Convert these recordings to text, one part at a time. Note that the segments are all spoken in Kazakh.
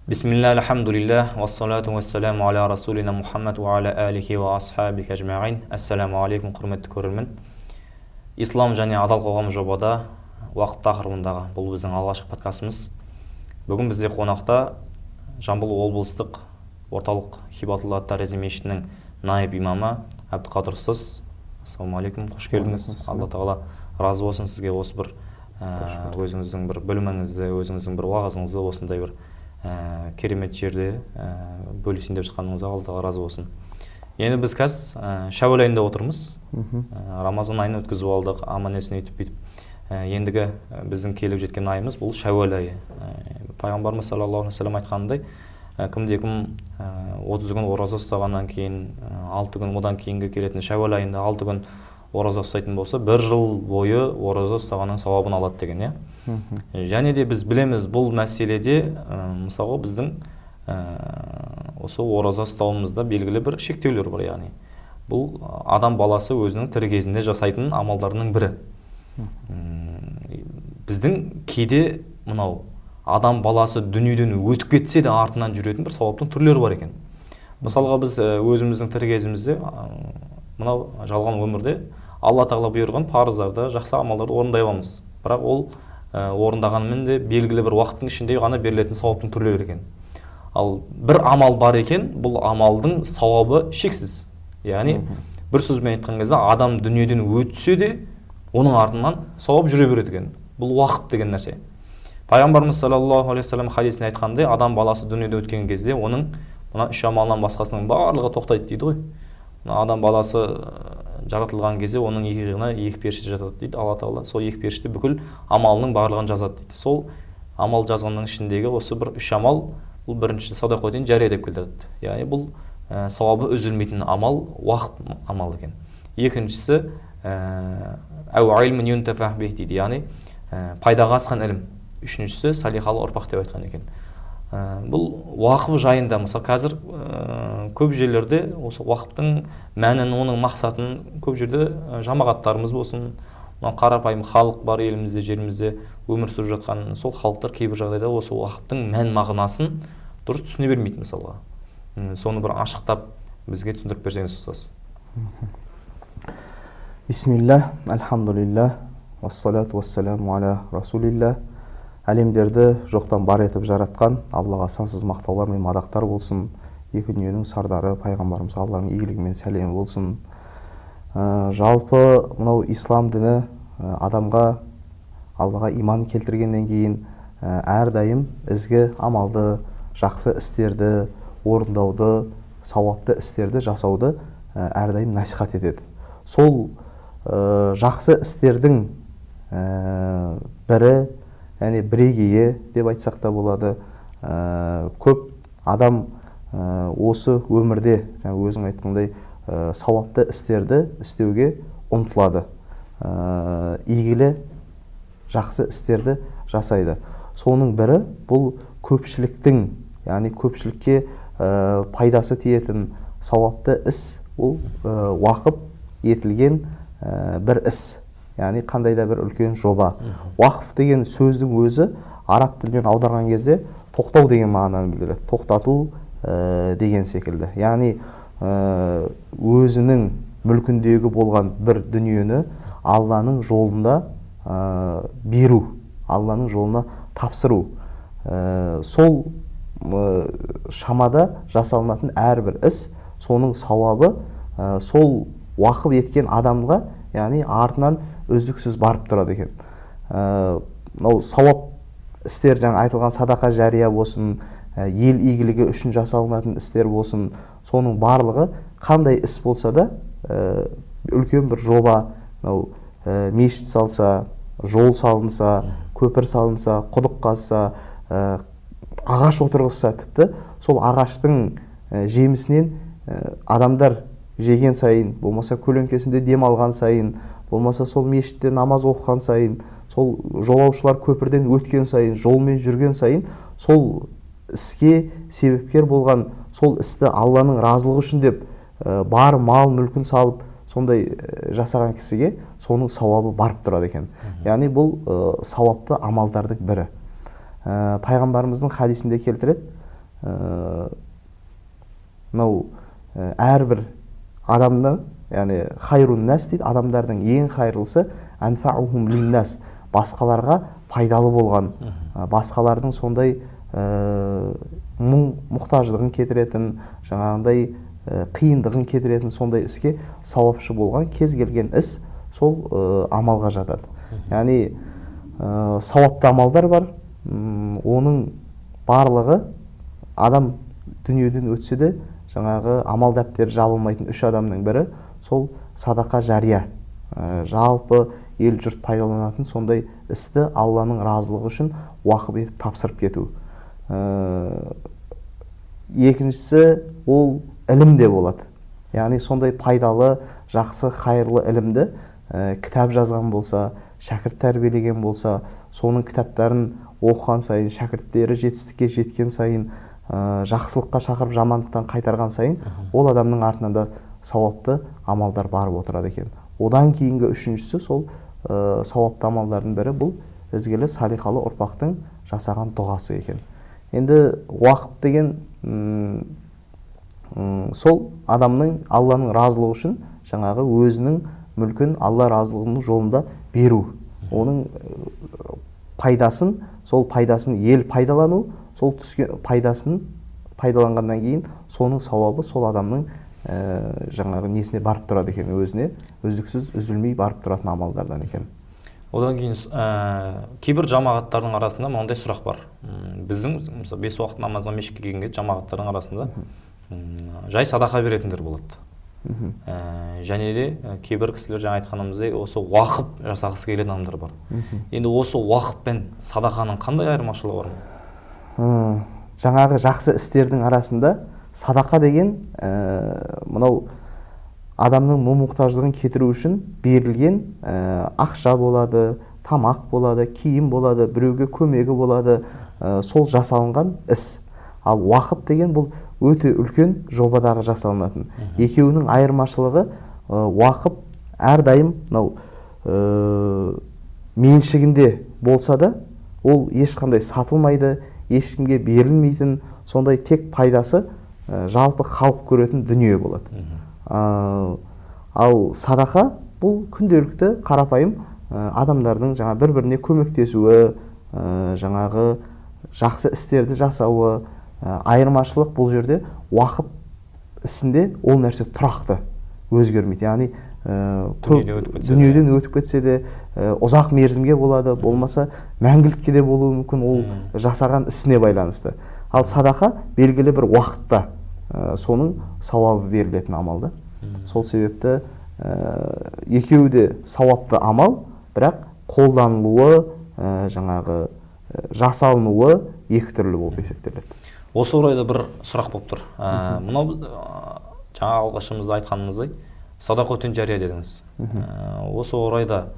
Бисмилля, алхамдулилля, вассалату вассаламу аля расулина Мухаммад ва аля алихи ва асхабихи ажмаин. Ассаламу алейкум, құрметті көрермен. Ислам және адал қоғам жобада уақыт тақырыбындағы бұл біздің алғашқы подкастымыз. Бүгін бізде қонақта Жамбыл облыстық орталық Хибатулла ат-Тарази мешітінің наиб имамы Әбдіқадыр ұстаз. Ассаламу алейкум, қош келдіңіз. Алла тағала разы болсын сізге, осы бір өзіңіздің бір біліміңізді, өзіңіздің бір уағызыңызды осындай бір керемет жерде бөлісейін деп жатқаныңызға Алла тағала разы болсын. Енді біз қазір Шәуәл айында отырмыз. Рамазан айын өткізіп алдық, аман есен өтіп бүйтіп. Ендігі біздің келіп жеткен айымыз бұл Шәуәл айы. Пайғамбарымыз саллаллаху алейхи ва саллям айтқандай, кімде-кім 30 күн ораза ұстағаннан кейін, 6 күн одан кейінгі келетін Шәуәл айында 6 күн ораза ұстайтын болса, 1 жыл бойы ораза ұстағанның сауабын алады деген, Және де біз білеміз, бұл мәселеде мысалы біздің осы ораза ұстауымызда белгілі бір шектеулер бар, яғни бұл адам баласы өзінің тірі кезінде жасайтын амалдарының бірі. Біздің кейде мынау адам баласы дүниеден өтіп кетсе де артынан жүретін бір сауаптың түрлері бар екен. Мысалға біз өзіміздің тірі кезімізде мынау жалған өмірде Алла тағала бұйырған парыздарды, жақсы амалдарды орындай аламыз. Бірақ ол орындағанымен де белгілі бір уақыттың ішінде ғана берілетін сауаптың түрлері екен. Ал бір амал бар екен, бұл амалдың сауабы шексіз. Яғни бір сөзбен айтқан кезде адам дүниеден өтсе де оның артынан сауап жүре береді екен. Бұл уақыт деген нәрсе. Пайғамбарымыз саллаллаху алейхи ва саллям хадисінде айтқандай, адам баласы дүниеде өткен кезде оның мына 3 амалынан басқасының барлығы тоқтайды дейді ғой. Адам баласы жаратылған кезде оның иығына 2 періште жатады дейді Алла тағала. Сол 2 періште бүкіл амалының барлығын жазады дейді. Сол амал жазғанның ішіндегі осы бір 3 амал, бұл біріншісі садақ етен жария деп келтіреді. Яғни бұл сауабы үзілмейтін амал, уақыт амал екен. Екіншісі әу илмун юнтафа бих дейді. Яғни пайдаға асқан ілім. Үшіншісі салихалы ұрпақ деп айтқан екен. Бұл уақып жайында, мысалы қазір көп жерлерде осы уақыптың мәнін, оның мақсатын көп жерде жамағаттарымыз болсын, қарапайым халық бар елімізде, жерімізде өмір сүріп жатқан сол халықтар кейбір жағдайда осы уақыптың мән мағынасын дұрыс түсіне бермейді мысалға. Соны бір ашықтап бізге түсіндіріп берсеңіз ұстаз. Бисмилля, альхамдулилля, вассалату вассаламу аля расулилля. Әлемдерді жоқтан бар етіп жаратқан Аллаға сансыз мақтаулар мен мадақтар болсын. Екі дүниенің сардары пайғамбарымыз Алланың игілігімен сәлем болсын. Жалпы мынау ислам діні адамға Аллаға иман келтіргеннен кейін әрдайым ізгі амалды, жақсы істерді орындауды, сауапты істерді жасауды әрдайым насихат етеді. Сол жақсы істердің бірі, яғни бірегейі деп айтсақ та болады. Көп адам осы өмірде өзің айтқандай сауапты істерді істеуге ұмтылады. Игілі жақсы істерді жасайды. Соның бірі бұл көпшіліктің, яғни көпшілікке пайдасы тиетін сауапты іс, ол уақып етілген бір іс. Яғни қандай да бір үлкен жоба. Уақыф деген сөздің өзі араб тілінен аударған кезде тоқтау деген мағынаны білдіреді. Тоқтату деген секілді. Яғни өзінің мүлкіндегі болған бір дүниені Алланың жолында беру, Алланың жолына тапсыру. Сол шамада жасалынатын әрбір іс, соның сауабы сол уақып еткен адамға, яғни артынан үздіксіз барып тұрады екен. Сауап істер, жаңа айтылған садақа жария болсын, ел игілігі үшін жасалынатын істер болсын, соның барлығы қандай іс болса да үлкен бір жоба, мешіт салса, жол салынса, көпір салынса, құдық қазса, ағаш отырғызса, тіпті сол ағаштың жемісінен адамдар жеген сайын, болмаса көлеңкесінде дем алған сайын, болмаса сол мешітте намаз оқыған сайын, сол жолаушылар көпірден өткен сайын, жолмен жүрген сайын, сол іске себепкер болған, сол істі Алланың разылығы үшін деп бар мал мүлкін салып, сондай жасаған кісіге соның сауабы барып тұрады екен. Яғни бұл сауапты амалдардың бірі. Пайғамбарымыздың хадисінде келтіреді, мынау әрбір адамның, яғни хайрун нас дейді, адамдардың ең хайырлысы анфаухум линнас, басқаларға пайдалы болған, басқалардың сондай мұқтаждығын кетіретін, жаңағындай қиындығын кетіретін сондай іске сауапшы болған кез келген іс сол амалға жатады. Яғни сауапты амалдар бар, оның барлығы адам дүниеден өтсе де жаңағы амал дәптері жабылмайтын үш адамның бірі сол садақа жария, жалпы ел жұрт пайдаланатын сондай істі Алланың разылығы үшін уақып етіп тапсырып кету. Екіншісі ол ілім де болады. Яғни сондай пайдалы, жақсы, хайырлы ілімді кітап жазған болса, шәкірт тәрбиелеген болса, соның кітаптарын оқыған сайын, шәкірттері жетістікке жеткен сайын, жақсылыққа шақырып жамандықтан қайтарған сайын, ол адамның артынан да сауапты амалдар барып отырады екен. Одан кейінгі үшіншісі сол сауапты амалдардың бірі бұл ізгілі салиқалы ұрпақтың жасаған дұғасы екен. Енді уақыт деген сол адамның Алланың разылығы үшін жаңағы өзінің мүлкін Алла разылығының жолында беру. Оның пайдасын, сол пайдасын ел пайдалану, сол түскен пайдасын пайдаланғаннан кейін соның сауабы сол адамның жаңағы несіне барып тұрады екен, өзіне үздіксіз үзілмей барып тұратын амалдардан екен. Одан кейін кейбір жамағаттардың арасында мынандай сұрақ бар. Біздің мысалы 5 уақыт намазға мешітке келген жамағаттардың арасында жай садақа беретіндер болады. Және де кейбір кісілер жаңа айтқанымыздай осы уақып жасағысы келетін адамдар бар. Енді осы уақып пен садақаның қандай айырмашылығы бар? Жаңағы жақсы істердің арасында садақа деген мынау адамның мұқтаждығын кетіру үшін берілген ақша болады, тамақ болады, киім болады, біреуге көмегі болады, сол жасалынған іс. Ал уақып деген бұл өте үлкен жобадағы жасалынатын. Екеуінің айырмашылығы уақып әрдайым мынау меншігінде болса да, ол ешқандай сатылмайды, ешкімге берілмейтін, сондай тек пайдасы жалпы халық көретін дүние болады. Ал садақа бұл күнделікті қарапайым адамдардың жаңа бір-біріне көмектесуі, жаңағы жақсы істерді жасауы. Айырмашылық бұл жерде уақып ісінде ол нәрсе тұрақты, өзгермейді. Яғни дүниеден өтіп кетсе де ұзақ мерзімге болады, болмаса мәңгілікке де болуы мүмкін, ол жасаған ісіне байланысты. Ал садақа белгілі бір уақытта соның сауабы берілетін амалды. Сол себепті екеуі де сауапты амал, бірақ қолданылуы, жаңағы жасалынуы екі түрлі болып есептеледі. Осы орайда бір сұрақ болып тұр. Мынау жаңа алғашымызда айтқанымыздай садақатун жария дедіңіз. Осы орайда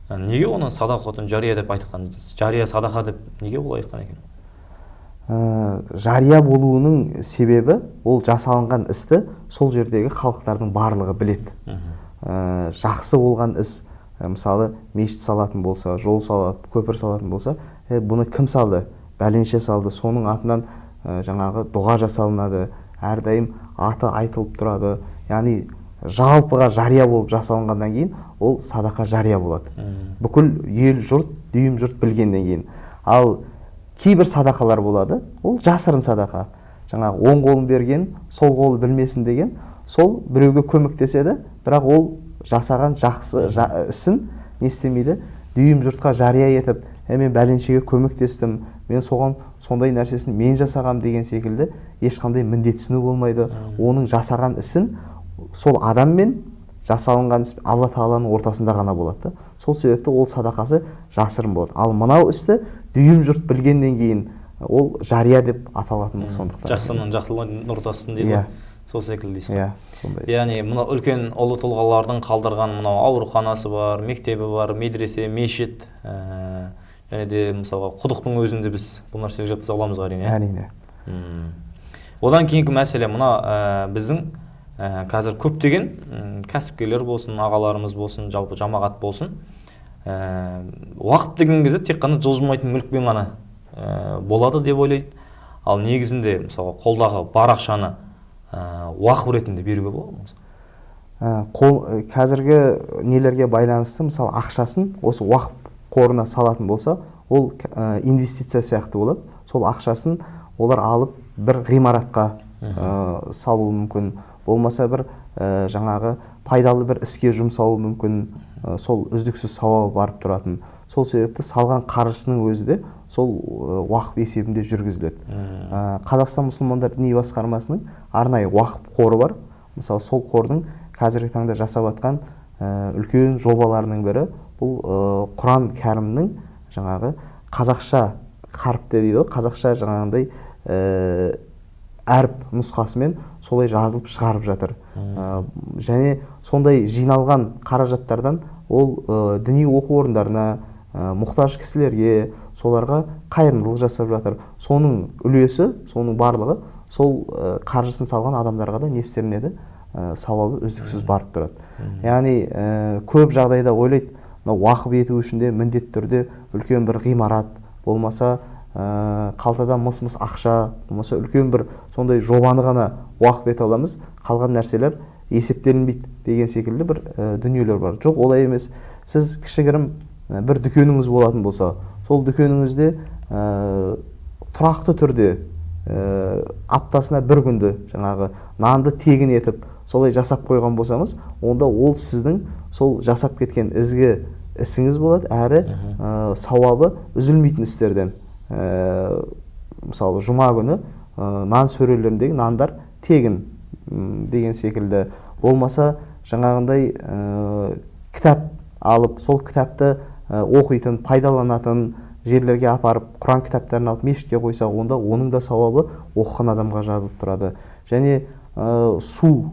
неге оны садақатун жария деп айтқан? Жария садақа деп неге олай айтқан екен? Жария болуының себебі ол жасалынған істі сол жердегі халықтардың барлығы біледі. Жақсы болған іс, мысалы мешіт салатын болса, жол салатын, көпір салатын болса, бұны кім салды? Бәленше салды. Соның атынан жаңағы дұға жасалынады, әрдайым аты айтылып тұрады. Яғни жалпыға жария болып жасалынғаннан кейін ол садақа жария болады. Бүкіл ел жұрт, дүйім жұрт білгеннен кейін. Ал кейбір садақалар болады, ол жасырын садақа. Жаңағы оң қолын берген, сол қолы білмесін деген, сол біреуге көмектеседі, бірақ ол жасаған жақсы ісін не істемейді, дүйім жұртқа жария етіп, мен бәленшеге көмектестім, мен соған сондай нәрсесін мен жасағам деген секілді ешқандай міндетсіну болмайды. Оның жасаған ісін сол адаммен жасалынған іс Алла Тағаланың ортасында ғана болады. Сол себепті ол садақасы жасырын болады. Ал мынау істі дүйім жұрт білгеннен кейін ол жария деп аталатыны сондықтан. Жақсының жақсылығын ортасын дейді. Сол секілді дейсің. Яғни мына үлкен ұлы тұлғалардың қалдырған мынау ауруханасы бар, мектебі бар, медресе, мешіт, және де мысалға құдықтың өзінде біз бұл нәрсеге жатқыза аламыз әрине. Әрине. Одан кейінгі мәселе мына біздің қазір көптеген кәсіпкерлер болсын, ағаларымыз болсын, жалпы жамағат болсын, уақыт деген кезде тек қана жылжымайтын мүлікпен ғана болады деп ойлайды. Ал негізінде мысалы қолдағы бар ақшаны уақып ретінде беруге болады ма? Қазіргі нелерге байланысты мысалы ақшасын осы уақып қорына салатын болса, ол инвестиция сияқты болады. Сол ақшасын олар алып бір ғимаратқа салуы мүмкін, болмаса бір жаңағы пайдалы бір іске жұмсауы мүмкін, сол үздіксіз сауабы барып тұратын. Сол себепті салған қаржысының өзі де сол уақып есебінде жүргізіледі. Қазақстан мұсылмандар діни басқармасының арнайы уақып қоры бар. Мысалы сол қордың қазіргі таңда жасап жатқан үлкен жобаларының бірі бұл Құран кәрімнің жаңағы қазақша қаріпте дейді, қазақша жаңағындай әріп нұсқасымен солай жазылып шығарып жатыр. Және сондай жиналған қаражаттардан ол діни оқу орындарына, мұқтаж кісілерге, соларға қайырымдылық жасап жатыр. Соның үлесі, соның барлығы сол қаржысын салған адамдарға да не істелінеді? Сауабы үздіксіз барып тұрады. Яғни көп жағдайда ойлайды, уақып ету үшін де міндетті түрде үлкен бір ғимарат, болмаса қалтада мыс-мыс ақша, болмаса үлкен бір сондай жобаны ғана уақып ете аламыз, қалған нәрселер есептелінбейді деген секілді бір дүниелер бар. Жоқ, олай емес. Сіз кішігірім бір дүкеніңіз болатын болса, сол дүкеніңізде тұрақты түрде аптасына бір күнді жаңағы нанды тегін етіп солай жасап қойған болсаңыз, онда ол сіздің сол жасап кеткен ізгі ісіңіз болады, әрі сауабы үзілмейтін істерден. Мысалы жұма күні нан сөрелеріндегі нандар тегін деген секілді, болмаса жаңағындай кітап алып, сол кітапты оқитын, пайдаланатын жерлерге апарып, Құран кітаптарын алып мешітке қойса, онда оның да сауабы оқыған адамға жазылып тұрады. Және су,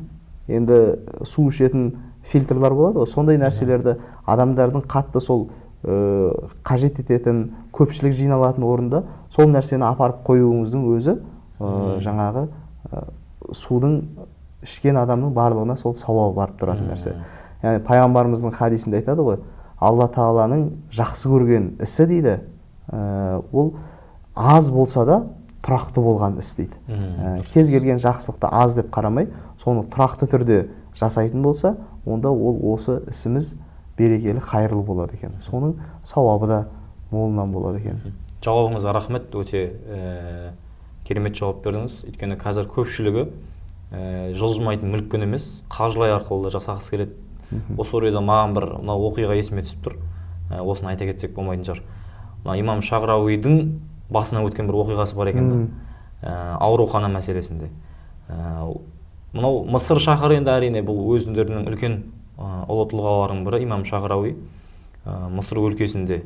енді су ішетін фильтрлар болады, сондай нәрселерді адамдардың қатты сол қажет ететін, көпшілік жиналатын орында сол нәрсені апарып қоюыңыздың өзі жаңағы судың ішкен адамның барлығына сол сауабы барып тұратын нәрсе. Яғни пайғамбарымыздың хадисінде айтады ғой, Алла Тағаланың жақсы көрген ісі дейді, ол аз болса да тұрақты болған іс дейді. Кез келген жақсылықты аз деп қарамай, соны тұрақты түрде жасайтын болса, онда ол осы ісіміз берекелі, қайырлы болады екен. Соның сауабы да молынан болады екен. Жауабыңызға рахмет, өте керемет жауап бердіңіз. Өйткені қазір көпшілігі жылжымайтын мүлікпен емес, қаржылай арқылы жасағысы келеді. Осы орайда маған бір оқиға есіме түсіп тұр. Осыны айта кетсек болмайтын шығар. Имам Шағрауидің басынан өткен бір оқиғасы бар екен, аурухана мәселесінде. Мынау Мысыр шаһары, енді әрине бұл өздерінің үлкен ұлы тұлғаларының бірі. Имам Шағрауи Мысыр өлкесінде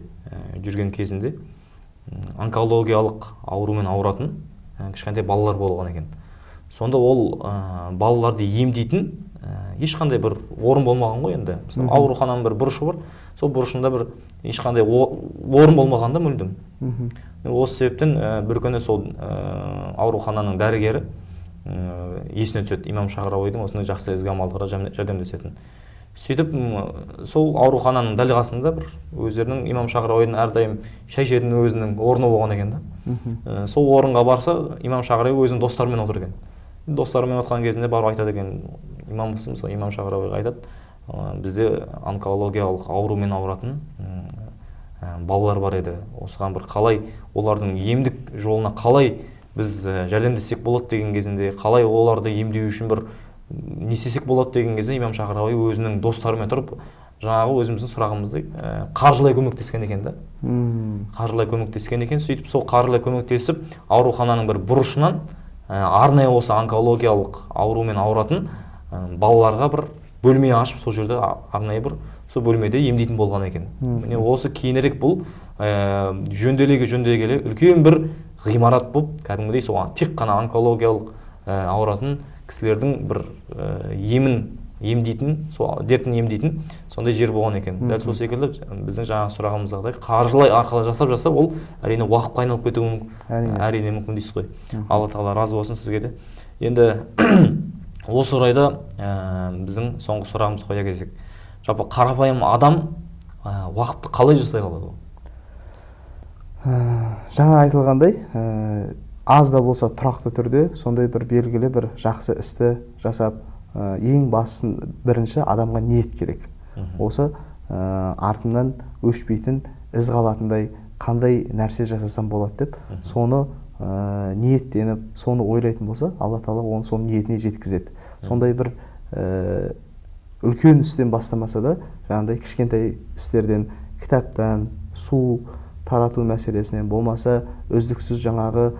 жүрген кезінде онкологиялық аурумен ауыратын кішкентай балалар болған екен. Сонда ол балаларды емдейтін ешқандай бір орын болмаған ғой енді. Аурухананың бір бұрышы бар, сол бұрышында бір ешқандай орын болмағанда мүлдем. Осы себептен бір күні сол аурухананың дәрігері есіне түседі, имам Шағрауидің осындай жақсы ізгі амалдарға жәрдемдесетін. Сөйтіп сол аурухананың дәл қасында бір өздерінің имам Шағрауидің әрдайым шай ішетін өзінің орны болған екен да. Сол орынға барса, имам Шағрауи өзінің достарымен отыр екен. Достарымен отқан кезінде барып айтады екен, имам Шағрауиға айтады, бізде онкологиялық аурумен ауыратын балалар бар еді. Осыған бір қалай олардың емдік жолына қалай біз жәрдемдесек болады деген кезінде, қалай оларды емдеу үшін бір не істесек болады деген кезде имам Шағрауи өзінің достарымен тұрып, жаңағы өзіміздің сұрағымыздай қаржылай көмектескен екен да. Қаржылай көмектескен екен. Сөйтіп сол қаржылай көмектесіп, аурухананың бір бұрышынан арнайы осы онкологиялық аурумен ауыратын балаларға бір бөлме ашып, сол жерде арнайы бір сол бөлмеде емдейтін болған екен. Міне осы кейінірек бұл жөнделе келе үлкен бір ғимарат болып, кәдімгідей сол тек қана онкологиялық ауыратын кісілердің бір емдейтін, дертін емдейтін сондай жер болған екен. Дәл сол секілді біздің жаңағы сұрағымыздағыдай қаржылай арқылы жасап, ол әрине уақытқа айналып кетуі әрине мүмкін дейсіз ғой. Алла Тағала разы болсын сізге де. Енді осы орайда біздің соңғы сұрағымыз қоя келсек, жалпы қарапайым адам уақытты қалай жасай алады? Жаңа айтылғандай, аз да болса тұрақты түрде сондай бір белгілі бір жақсы істі жасап, ең басын бірінші адамға ниет керек. Осы артынан өшпейтін із қалатындай қандай нәрсе жасасам болады деп, соны ниеттеніп, соны ойлайтын болса, Алла Тағала оны соның ниетіне жеткізеді. Сондай бір үлкен істен бастамаса да, жаңағыдай кішкентай істерден, кітаптан, су тарату мәселесінен болмаса, үздіксіз жаңағы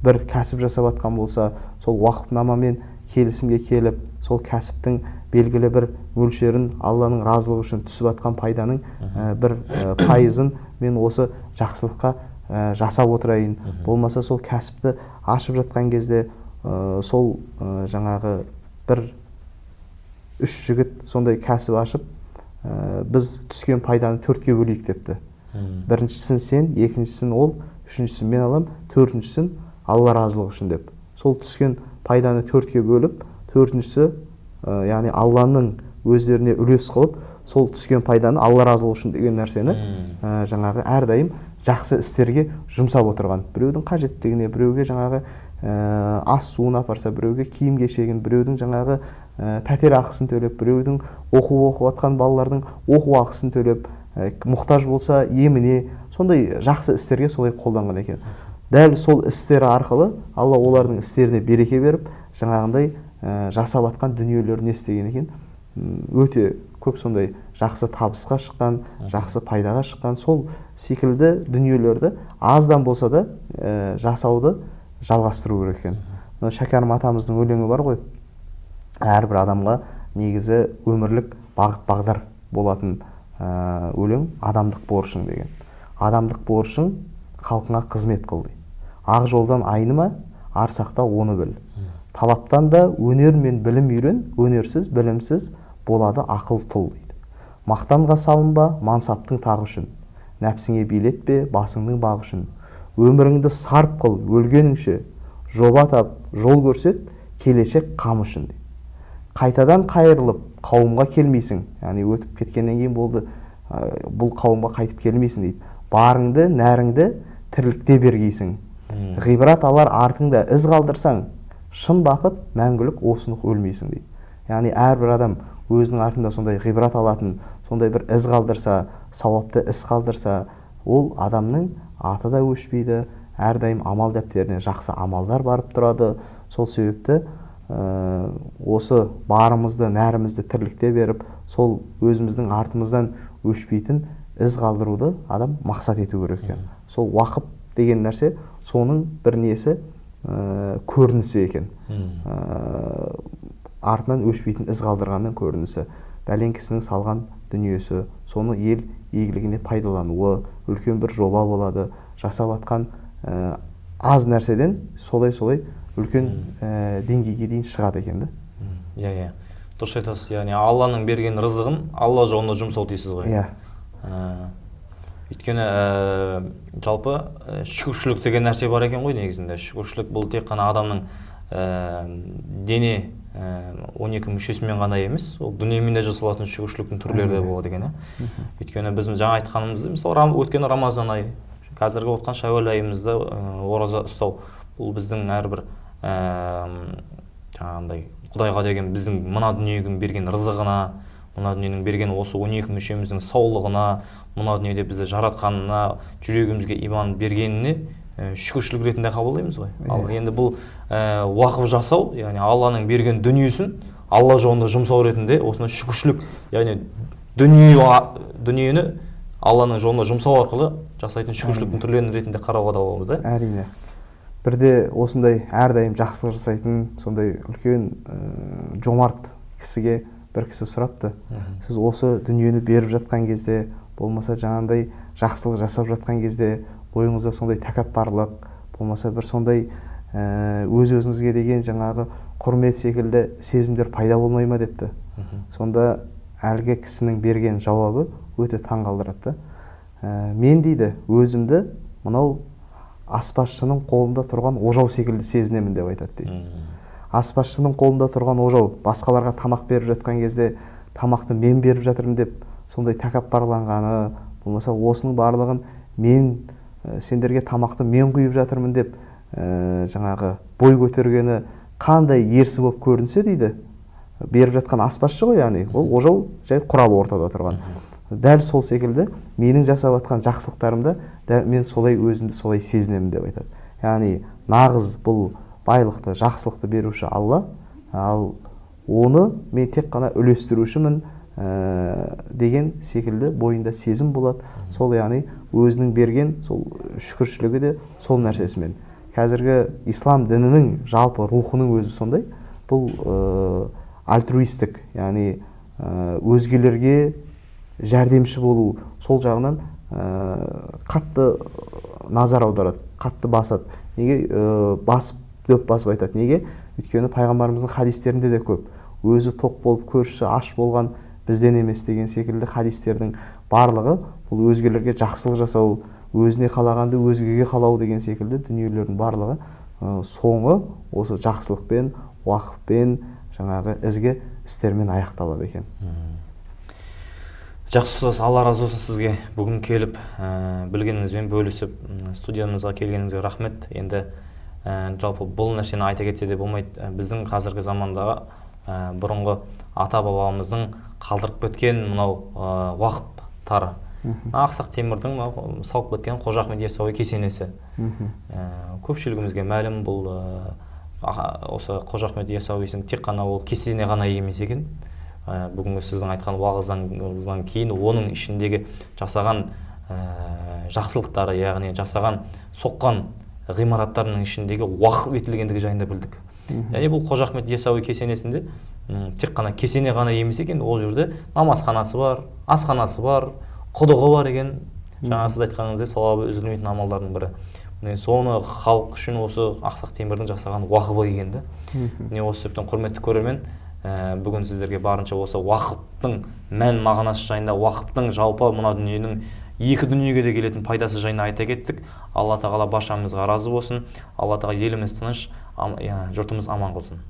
бір кәсіп жасап атқан болса, сол уақыпнамамен келісімге келіп, сол кәсіптің белгілі бір мөлшерін Алланың разылығы үшін түсіп атқан пайданың бір пайызын мен осы жақсылыққа жасап отырайын. Болмаса сол кәсіпті ашып жатқан кезде сол жаңағы бір үш жігіт сондай кәсіп ашып, біз түскен пайданы төртке бөлейік депті. Біріншісін сен, екіншісін ол, үшіншісін мен алам, төртіншісін Алла разылығы үшін деп. Сол түскен пайданы төртке бөліп, төртіншісі яғни Алланың өздеріне үлес қылып, сол түскен пайданы Алла разылығы үшін деген нәрсені жаңағы әрдайым жақсы істерге жұмсап отырған. Біреудің қажеттілігіне, біреуге жаңағы ас суын апарса, біреуге киім кешегін, біреудің жаңағы пәтер ақысын төлеп, біреудің оқып атқан балалардың оқу ақысын төлеп, мұқтаж болса еміне, сондай жақсы істерге солай қолданған екен. Дәл сол істері арқылы Алла олардың істеріне береке беріп, жаңағындай жасап атқан дүниелерін естеген екен. Өте көп сондай жақсы табысқа шыққан, жақсы пайдаға шыққан, сол секілді дүниелерді аздан болса да жасауды жалғастыру керек екен. Шәкәрім атамыздың өлеңі бар ғой, әрбір адамға негізі өмірлік бағыт бағдар болатын өлең адамдық борышың деген. Адамдық борышың халқыңа қызмет қыл дейді. Ақ жолдан айныма, арсақта оны біл. Талаптан да өнер мен білім үйрен, өнерсіз, білімсіз болады ақыл тұл дейді. Мақтанға салынба мансаптың тағы үшін, нәпсіңе билетпе басыңның бағы үшін. Өміріңді сарп қыл өлгеніңше, жоба тап, жол көрсет, келешек қам үшін дейді. Қайтадан қайырылып қауымға келмейсің, яғни өтіп кеткеннен кейін болды, бұл қауымға қайтып келмейсің дейді. Барыңды, нәріңді тірлікте бергейсің. Ғибрат алар артыңда із қалдырсаң, шын бақыт мәңгілік осынық өлмейсің дейді. Яғни әрбір адам өзінің артында сондай ғибрат алатын, сондай бір із қалдырса, сауапты іс қалдырса, ол адамның аты да өшпейді, әрдайым амал дәптеріне жақсы амалдар барып тұрады. Сол себепті осы барымызды, нәрімізді тірлікте беріп, сол өзіміздің артымыздан өшпейтін із қалдыруды адам мақсат ету керек екен. Сол уақып деген нәрсе соның бір несі көрінісі екен. Артынан өшпейтін із қалдырғанның көрінісі. Бәлен кісінің салған дүниесі, соны ел игілігіне пайдалануы, үлкен бір жоба болады. Жасап атқан аз нәрседен солай үлкен деңгейге дейін шығады екен. Иә. Дұрыс айтасыз. Яғни Алланың берген рызығын Алла жолында жұмсау дейсіз ғой. Иә. Өйткені жалпы шүкіршілік деген нәрсе бар екен ғой негізінде. Шүкіршілік бұл тек қана адамның дене 12 мүшесімен ғана емес, ол дүниемен де жасалатын шүкіршіліктің түрлері де болады екен. Өйткені біз жаңа айтқанымызды, мысалы өткен Рамазан айы, қазіргі отқан Шәуәл айымызда ораза ұстау, бұл біздің әрбір жаңағындай Құдайға деген біздің мына дүниенің берген рызығына, мына дүниенің берген осы 12 мүшеміздің саулығына, мына дүниеде бізді жаратқанына, жүрегімізге иман бергеніне шүкіршілік ретінде қабылдаймыз ғой. Ал енді бұл уақып жасау, яғни Алланың берген дүниесін Алла жолында жұмсау ретінде осыны шүкіршілік, яғни дүниені Алланың жолында жұмсау арқылы жасайтын шүкіршіліктің түрлерін ретінде қарауға да боламыз, да? Әрине. Бірде осындай әрдайым жақсылық жасайтын, сондай үлкен жомарт кісіге бір кісі сұрапты. Сіз осы дүниені беріп жатқан кезде, болмаса жаңағындай жақсылық жасап жатқан кезде, бойыңызда сондай тәкаппарлық, болмаса бір сондай өз-өзіңізге деген жаңағы құрмет секілді сезімдер пайда болмай ма депті. Сонда әлгі кісінің берген жауабы өте таң қалдырады. Мен дейді, өзімді мынау аспазшының қолында тұрған ожау секілді сезінемін деп айтады дейді. Аспазшының қолында тұрған ожау басқаларға тамақ беріп жатқан кезде тамақты мен беріп жатырмын деп сондай тәкаппарланғаны, болмаса осының барлығын мен сендерге тамақты мен құйып жатырмын деп жаңағы бой көтергені қандай ерсі болып көрінсе дейді, беріп жатқан аспазшы ғой, яғни ол ожау жай құрал ортада тұрған. Дәл сол секілді менің жасап жатқан жақсылықтарымда мен солай өзімді солай сезінемін деп айтады. Яғни нағыз бұл байлықты, жақсылықты беруші Алла, ал оны мен тек қана үлестірушімін деген секілді бойында сезім болады. Сол яғни өзінің берген сол шүкіршілігі де сол нәрсесімен. Қазіргі ислам дінінің жалпы рухының өзі сондай. Бұл альтруистік, яғни өзгелерге жәрдемші болу, сол жағынан қатты назар аударады, қатты басады. Неге дөп басып айтады? Неге? Өйткені пайғамбарымыздың хадистерінде де көп. Өзі тоқ болып, көршісі аш болған бізден емес деген секілді хадистердің барлығы бұл өзгелерге жақсылық жасау, өзіне қалағанды өзгеге қалау деген секілді дүниелердің барлығы соңы осы жақсылықпен, уақытпен, жаңағы ізгі істермен аяқталады екен. Жақсы сөз, Алла разы болсын сізге. Бүгін келіп, білгеніңізбен бөлісіп, студиямызға келгеніңізге рахмет. Енді жалпы бұл нәрсені айта кетсе де болмайды. Біздің қазіргі замандағы бұрынғы ата-бабамыздың қалдырып кеткен мынау уақыптары. Ақсақ Темірдің салып кеткен Қожа Ахмет Яссауи кесенесі. Көпшілігімізге мәлім, бұл осы Қожа Ахмет Яссауидің тек қана ол кесене ғана емес екен. Бүгінгі сіздің айтқан уағыздан кейін оның ішіндегі жасаған жақсылықтары, яғни жасаған соққан ғимараттарының ішіндегі уақып етілгендігі жайында білдік. Яғни бұл Қожа Ахмет Яссауи кесенесінде тек қана кесене ғана емес екен, ол жерде намазханасы бар, асханасы бар, құдығы бар екен. Жаңа сіз айтқаныңыздай сауабы үзілмейтін амалдардың бірі. Соны халық үшін осы Ақсақ Темірдің жасаған уақыбы екен. Осы себептен құрметті көрермен, бүгін сіздерге барынша осы уақыптың мән мағынасы жайында, уақыптың жалпы мына дүниенің екі дүниеге де келетін пайдасы жайында айта кеттік. Алла тағала баршамызға разы болсын. Алла тағала еліміз тыныш, жұртымыз аман қылсын.